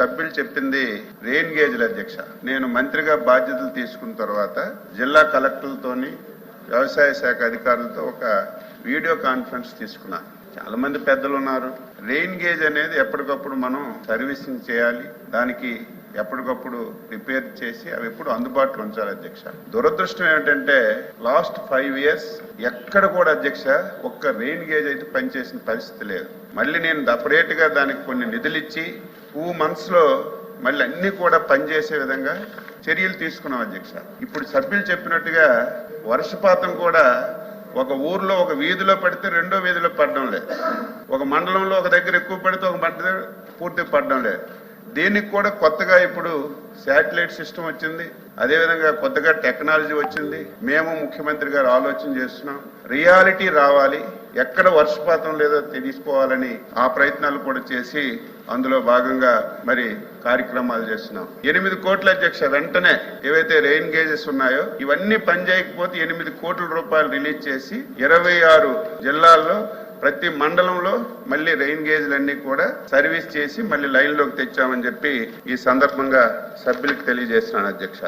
సభ్యులు చెప్పింది రెయిన్ గేజ్ల అధ్యక్ష. నేను మంత్రిగా బాధ్యతలు తీసుకున్న తర్వాత జిల్లా కలెక్టర్లతోని వ్యవసాయ శాఖ అధికారులతో ఒక వీడియో కాన్ఫరెన్స్ తీసుకున్నా. చాలా మంది పెద్దలు ఉన్నారు. రెయిన్ గేజ్ అనేది ఎప్పటికప్పుడు మనం సర్వీసింగ్ చేయాలి, దానికి ఎప్పటికప్పుడు రిపేర్ చేసి అవి ఎప్పుడు అందుబాటులో ఉంచాలి అధ్యక్ష. దురదృష్టం ఏమిటంటే లాస్ట్ 5 years ఎక్కడ కూడా అధ్యక్ష ఒక్క రెయిన్ గేజ్ అయితే పనిచేసిన పరిస్థితి లేదు. మళ్ళీ నేను సపరేట్ గా దానికి కొన్ని నిధులు ఇచ్చి 2 months లో మళ్ళీ అన్ని కూడా పనిచేసే విధంగా చర్యలు తీసుకున్నాం అధ్యక్ష. ఇప్పుడు సభ్యులు చెప్పినట్టుగా వర్షపాతం కూడా ఒక ఊర్లో ఒక వీధిలో పడితే రెండో వీధిలో పడడం లేదు, ఒక మండలంలో ఒక దగ్గర ఎక్కువ పడితే ఒక మండలం పూర్తిగా పడడం లేదు. దీనికి కూడా కొత్తగా ఇప్పుడు శాటిలైట్ సిస్టమ్ వచ్చింది, అదేవిధంగా కొత్తగా టెక్నాలజీ వచ్చింది. మేము ముఖ్యమంత్రి గారు ఆలోచన చేస్తున్నాం, రియాలిటీ రావాలి, ఎక్కడ వర్షపాతం లేదో తెలుసుకోవాలని ఆ ప్రయత్నాలు కూడా చేసి అందులో భాగంగా మరి కార్యక్రమాలు చేస్తున్నాం. 8 కోట్ల అధ్యక్ష వెంటనే ఏవైతే రెయిన్ గేజెస్ ఉన్నాయో ఇవన్నీ పనిచేయకపోతే 8 కోట్ల రూపాయలు రిలీజ్ చేసి 26 జిల్లాల్లో ప్రతి మండలంలో మళ్ళీ రెయిన్ గేజ్లన్నీ కూడా సర్వీస్ చేసి మళ్ళీ లైన్లోకి తెచ్చామని చెప్పి ఈ సందర్భంగా సభ్యులకు తెలియజేస్తున్నాను అధ్యక్ష.